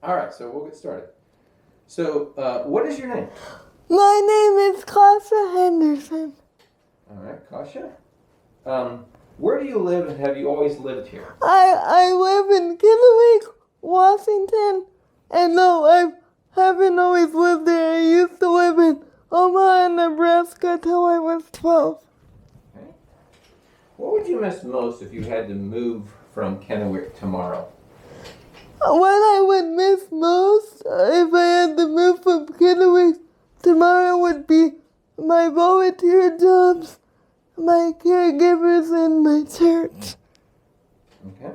All right, so we'll get started. So, what is your name? My name is Kasia Henderson. All right, Kasia. Where do you live, and have you always lived here? I live in Kennewick, Washington, and no, I haven't always lived there. I used to live in Omaha, Nebraska till I was 12. Okay. What would you miss most if you had to move from Kennewick tomorrow? What I would miss most if I had to move from Kennewick tomorrow would be my volunteer jobs, my caregivers, and my church. Okay.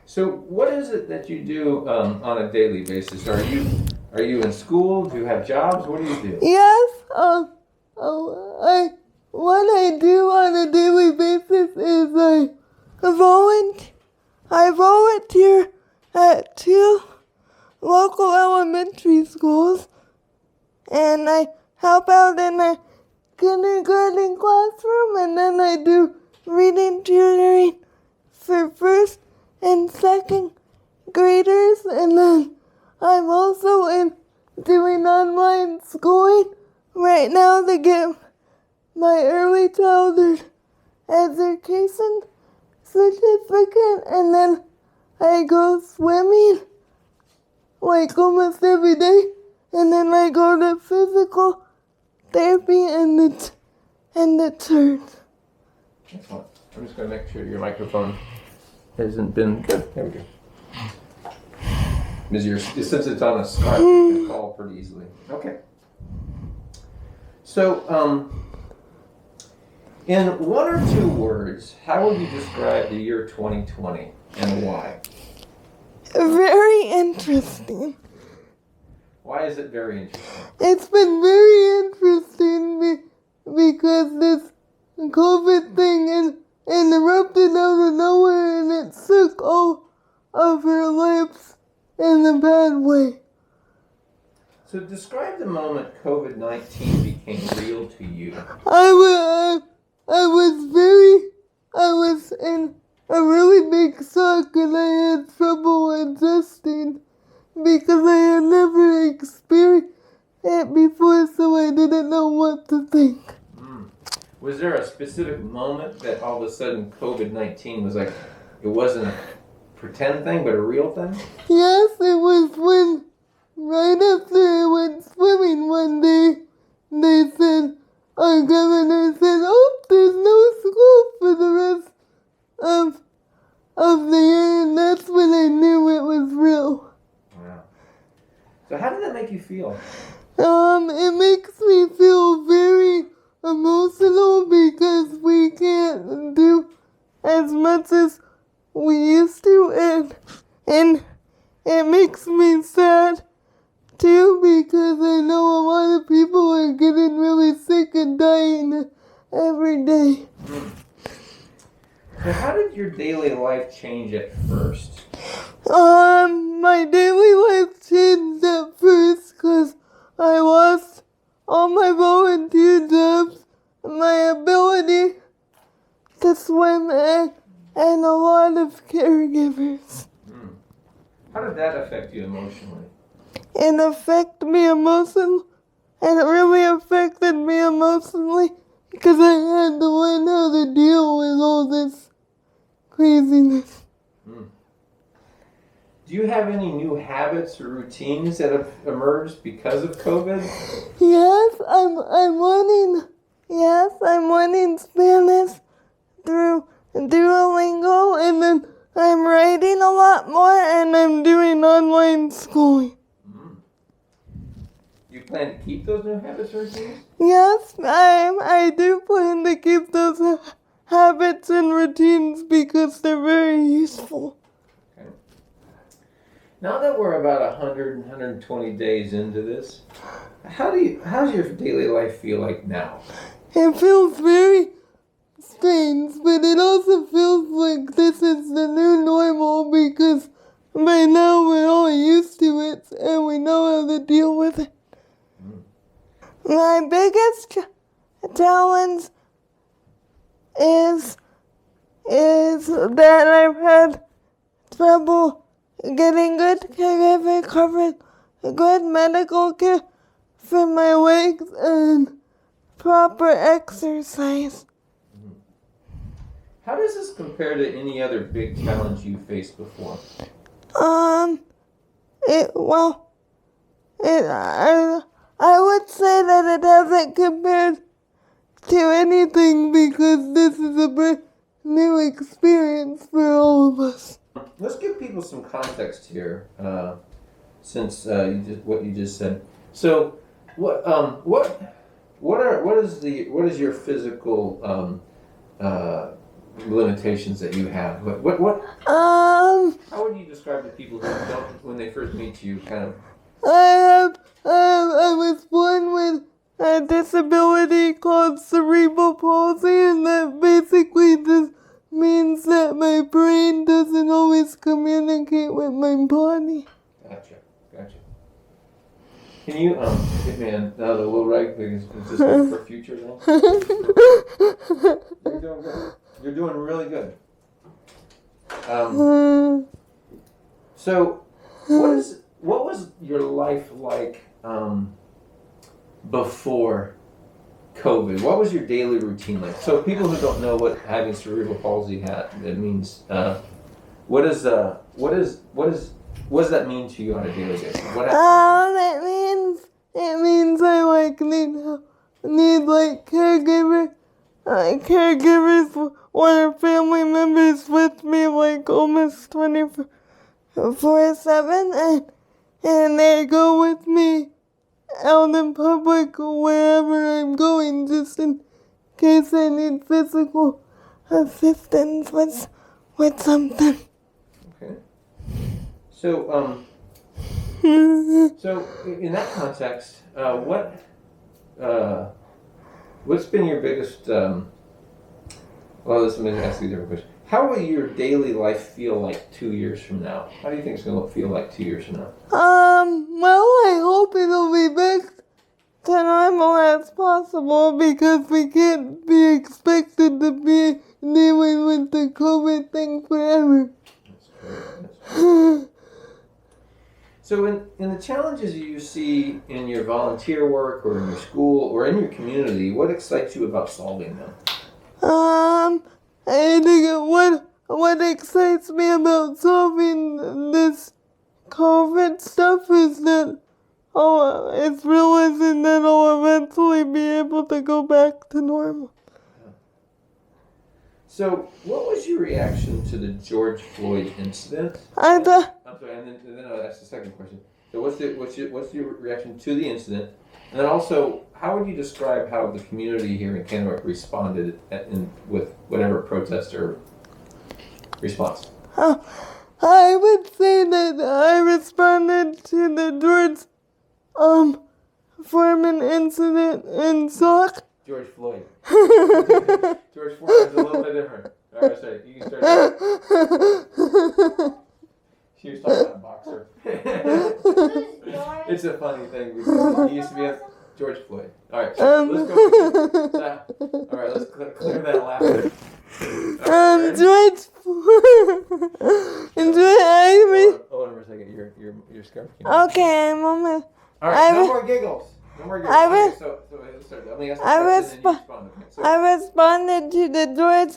So, what is it that you do on a daily basis? Are you in school? Do you have jobs? What do you do? Yes, what I do on a daily basis is I volunteer at 2 local elementary schools, and I help out in a kindergarten classroom, and then I do reading tutoring for first and second graders, and then I'm also doing online schooling right now to get my early childhood education certificate, and then I go swimming like almost every day, and then I go to physical therapy and the church. Excellent. I'm just going to make sure your microphone hasn't been good. There we go. Since it's on a scarf, you can call pretty easily. Okay. So, in 1 or 2 words, how would you describe the year 2020 and why? Very interesting. Why is it very interesting? It's been very interesting because this COVID thing interrupted out of nowhere, and it took all of our lives in a bad way. So describe the moment COVID-19 became real to you. I was in a really big shock, and I had trouble adjusting because I had never experienced it before, so I didn't know what to think. Was there a specific moment that all of a sudden COVID-19 was like, it wasn't a pretend thing, but a real thing? Yes, it was when, right after I went swimming one day, they said, our governor said, oh, there's no school for the rest of the year, and that's when I knew it was real. Wow. So how did that make you feel? It makes me feel very emotional because we can't do as much as we used to, and it makes me sad too because I know a lot of people are getting really sick and dying every day. So how did your daily life change at first? My daily life changed at first because I lost all my volunteer jobs, my ability to swim, and a lot of caregivers. How did that affect you emotionally? It affected me emotionally, and it really affected me emotionally because I had to learn how to deal with all this craziness. Do you have any new habits or routines that have emerged because of COVID? Yes, I'm learning Spanish through Duolingo, and then I'm writing a lot more, and I'm doing online schooling. You plan to keep those new habits or routines? Yes, I do plan to keep those habits and routines because they're very useful. Okay. Now that we're about 120 days into this, how's your daily life feel like now? It feels very strange, but it also feels like this is the new normal because by now we're all used to it and we know how to deal with it. My biggest challenge is that I've had trouble getting good caregiver coverage, good medical care for my legs, and proper exercise. How does this compare to any other big challenge you faced before? I would say that it hasn't compared to anything because this is a brand new experience for all of us. Let's give people some context here, since what you just said. So, what is your physical limitations that you have? How would you describe to people who don't, when they first meet you, kind of? I was born with a disability called cerebral palsy, and that basically just means that my brain doesn't always communicate with my body. Gotcha. Can you get me another little rag because it's just good for future then? You're doing good. You're doing really good. So, what was your life like before COVID? What was your daily routine like? So, people who don't know what having cerebral palsy it means, what does that mean to you on a daily basis? What happens? It means I need caregivers or family members with me almost 24/7, and they go with me out in public wherever I'm going, just in case I need physical assistance with something. Okay. So so in that context, what's been your biggest? Well, let me ask you a different question. How will your daily life feel like 2 years from now? How do you think it's going to feel like 2 years from now? Well, I hope it'll be back to normal as possible because we can't be expected to be dealing with the COVID thing forever. That's great. So in the challenges you see in your volunteer work or in your school or in your community, what excites you about solving them? I think what excites me about solving this COVID stuff is that it's realizing that I'll eventually be able to go back to normal. So, what was your reaction to the George Floyd incident? I'm sorry, and then I'll ask the second question. So, what's your reaction to the incident? And then also, how would you describe how the community here in Kennewick responded with whatever protest or response? I would say that I responded to the George Foreman incident in shock. George Floyd. George Floyd is a little bit different. All right, sorry. You can start. She was talking about a boxer. It's a funny thing because he used to be a George Floyd. All right, so let's go. All right, let's clear that laughter. George Floyd. Hold on for a second. Your scarf. Okay, I'm on my. All right, no more giggles. So let me ask you a question and you respond. Okay, I responded to the George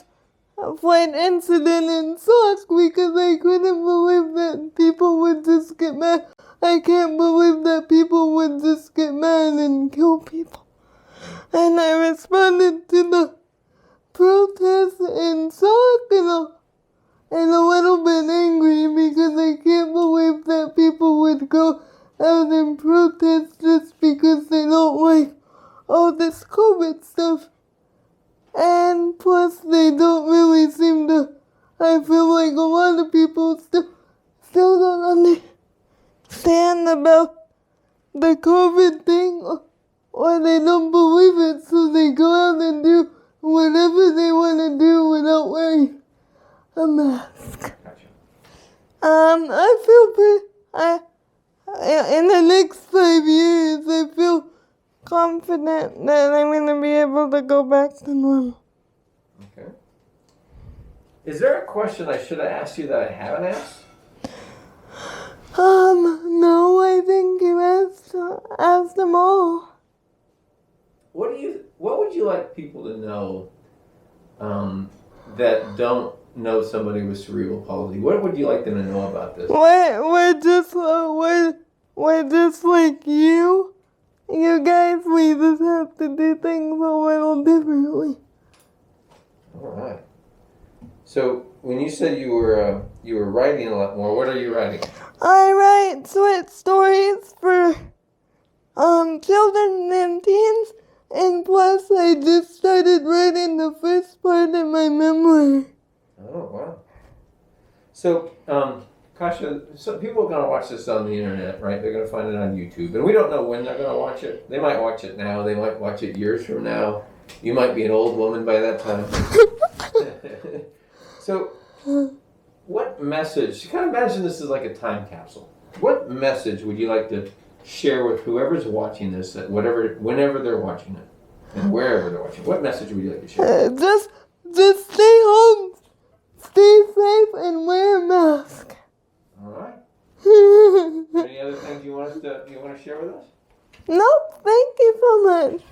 Floyd incident in shock because I couldn't believe that people would just get mad. I can't believe that people would just get mad and kill people. And I responded to the protest in shock and a little bit angry because I can't believe that people would go out and protest just because they don't like all this COVID stuff. And plus they don't really seem to, I feel like a lot of people still don't understand about the COVID thing or they don't believe it, so they go out and do whatever they want to do without wearing a mask. I feel in the next 5 years, I feel confident that I'm going to be able to go back to normal. Okay. Is there a question I should have asked you that I haven't asked? No, I think you asked them all. What would you like people to know that don't know somebody with cerebral palsy? What would you like them to know about this? We're just like you. You guys, we just have to do things a little differently. All right. So when you said you were writing a lot more, what are you writing? I write short stories for children and teens, and plus I just started writing the first part of my memoir. Oh, wow. So, Kasia, so people are going to watch this on the internet, right? They're going to find it on YouTube. And we don't know when they're going to watch it. They might watch it now. They might watch it years from now. You might be an old woman by that time. So, what message, you kind of imagine this is like a time capsule. What message would you like to share with whoever's watching this, whenever they're watching it, and wherever they're watching it? What message would you like to share? Just stay home, stay safe, and wear a mask. All right. Any other things you want to share with us? No, thank you so much.